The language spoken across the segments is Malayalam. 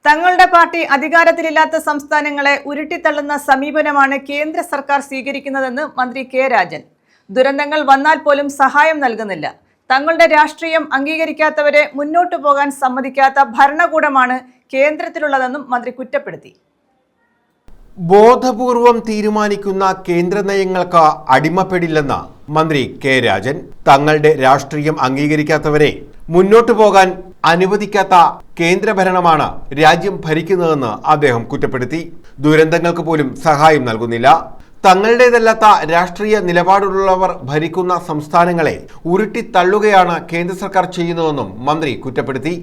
തങ്ങളുടെ പാർട്ടി അധികാരത്തിലില്ലാത്ത സംസ്ഥാനങ്ങളെ ഉരുട്ടിത്തള്ളുന്ന സമീപനമാണ് കേന്ദ്ര സർക്കാർ സ്വീകരിക്കുന്നതെന്ന് മന്ത്രി കെ രാജൻ. ദുരന്തങ്ങൾ വന്നാൽ പോലും സഹായം നൽകുന്നില്ല. തങ്ങളുടെ രാഷ്ട്രീയം അംഗീകരിക്കാത്തവരെ മുന്നോട്ടു പോകാൻ സമ്മതിക്കാത്ത ഭരണകൂടമാണ് കേന്ദ്രത്തിലുള്ളതെന്നും മന്ത്രി കുറ്റപ്പെടുത്തി. ബോധപൂർവം തീരുമാനിക്കുന്ന കേന്ദ്ര നയങ്ങൾക്ക് അടിമപ്പെടില്ലെന്ന് മന്ത്രി കെ രാജൻ. തങ്ങളുടെ രാഷ്ട്രീയം അംഗീകരിക്കാത്തവരെ മുന്നോട്ടു പോകാൻ അനുവദിക്കാത്ത കേന്ദ്രഭരണമാണ് രാജ്യം ഭരിക്കുന്നതെന്ന് അദ്ദേഹം കുറ്റപ്പെടുത്തി. ദുരന്തങ്ങൾക്ക് പോലും സഹായം നൽകുന്നില്ല. തങ്ങളുടേതല്ലാത്ത രാഷ്ട്രീയ നിലപാടുള്ളവർ ഭരിക്കുന്ന സംസ്ഥാനങ്ങളെ ഉരുട്ടിത്തള്ളുകയാണ് കേന്ദ്ര സർക്കാർ ചെയ്യുന്നതെന്നും മന്ത്രി കുറ്റപ്പെടുത്തി.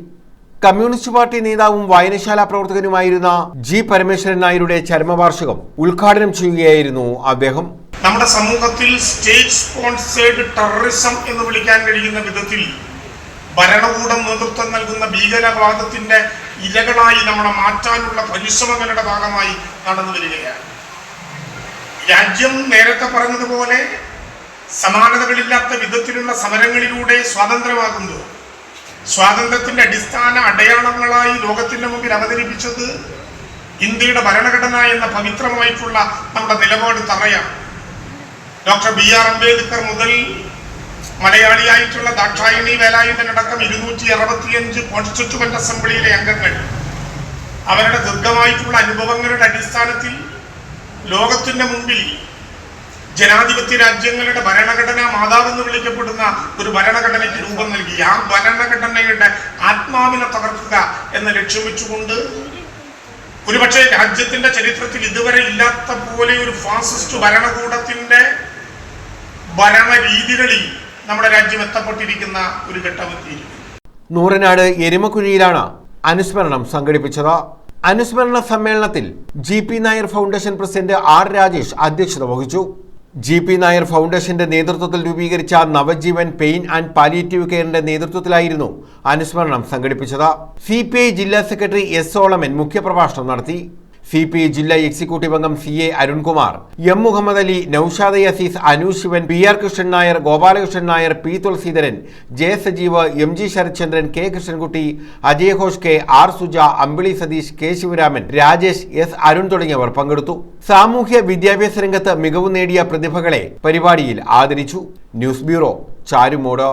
കമ്മ്യൂണിസ്റ്റ് പാർട്ടി നേതാവും വായനശാല പ്രവർത്തകനുമായിരുന്ന ജി പരമേശ്വരൻ നായരുടെ ചരമവാർഷികം ഉദ്ഘാടനം ചെയ്യുകയായിരുന്നു അദ്ദേഹം. നമ്മുടെ സമൂഹത്തിൽ സ്റ്റേറ്റ് സ്പോൺസേഡ് ടെററിസം എന്ന് വിളിക്കാൻ കഴിയുന്ന വിധത്തിൽ ഭരണകൂടം നേതൃത്വം നൽകുന്ന ഭീകരവാദത്തിന്റെ ഇരകളായി നമ്മളെ മാറ്റാനുള്ള പരിശ്രമങ്ങളുടെ ഭാഗമായി നടന്നു വരികയാണ്. രാജ്യം നേരത്തെ പറഞ്ഞതുപോലെ സമാനതകളില്ലാത്ത വിധത്തിലുള്ള സമരങ്ങളിലൂടെ സ്വാതന്ത്ര്യമാകുന്നു. സ്വാതന്ത്ര്യത്തിന്റെ അടിസ്ഥാന അടയാളങ്ങളായി ലോകത്തിന്റെ മുമ്പിൽ അവതരിപ്പിച്ചത് ഇന്ത്യയുടെ ഭരണഘടന എന്ന പവിത്രമായിട്ടുള്ള നമ്മുടെ നിലപാട് തറയാണ്. ഡോക്ടർ BR അംബേദ്കർ മുതൽ മലയാളിയായിട്ടുള്ള ദാക്ഷായണി വേലായുധനടക്കം 265 കോൺസ്റ്റിറ്റ്യൂവന്റ് അസംബ്ലിയിലെ അംഗങ്ങൾ അവരുടെ ദീർഘമായിട്ടുള്ള അനുഭവങ്ങളുടെ അടിസ്ഥാനത്തിൽ ലോകത്തിന്റെ മുമ്പിൽ ജനാധിപത്യ രാജ്യങ്ങളുടെ ഭരണഘടനാ മാതാവെന്ന് വിളിക്കപ്പെടുന്ന ഒരു ഭരണഘടനയ്ക്ക് രൂപം നൽകി. ആ ഭരണഘടനയുടെ ആത്മാവിനെ തകർക്കുക എന്ന ലക്ഷ്യം വെച്ചുകൊണ്ട് ഒരുപക്ഷെ രാജ്യത്തിന്റെ ചരിത്രത്തിൽ ഇതുവരെ ഇല്ലാത്ത പോലെ ഒരു ഫാസിസ്റ്റ് ഭരണകൂടത്തിന്റെ ഭരണരീതികളിൽ നമ്മുടെ രാജ്യം എത്തപ്പെട്ടിരിക്കുന്ന ഒരു ഘട്ടമെത്തിയിരിക്കുന്നു. നൂറനാട് എരുമക്കുഴിയിലാണ് അനുസ്മരണം സംഘടിപ്പിച്ചത്. അനുസ്മരണ സമ്മേളനത്തിൽ GP Nair foundation president R Rajesh അധ്യക്ഷത വഹിച്ചു. GP നായർ ഫൗണ്ടേഷന്റെ നേതൃത്വത്തിൽ രൂപീകരിച്ച നവജീവൻ പെയിൻ ആൻഡ് പാലിയേറ്റീവ് കെയറിന്റെ നേതൃത്വത്തിലായിരുന്നു അനുസ്മരണം സംഘടിപ്പിച്ചത്. CPI ജില്ലാ സെക്രട്ടറി S സോളമൻ മുഖ്യപ്രഭാഷണം നടത്തി. CPI ജില്ലാ എക്സിക്യൂട്ടീവ് അംഗം CA Arunkumar, M Muhammad Ali, Naushad Azeez, Anu Shivan, PR Krishnan Nair, Gopalakrishnan Nair, P Thulaseedharan, J Sajeev, MG Sarathchandran, K Krishnankutty, Ajay Ghosh, K R Suja, അമ്പിളി സതീഷ്, K ശിവരാമൻ, രാജേഷ്, S അരുൺ തുടങ്ങിയവർ പങ്കെടുത്തു. സാമൂഹ്യ വിദ്യാഭ്യാസ രംഗത്ത് മികവ് നേടിയ പ്രതിഭകളെ പരിപാടിയിൽ ആദരിച്ചു. News bureau, Charummood.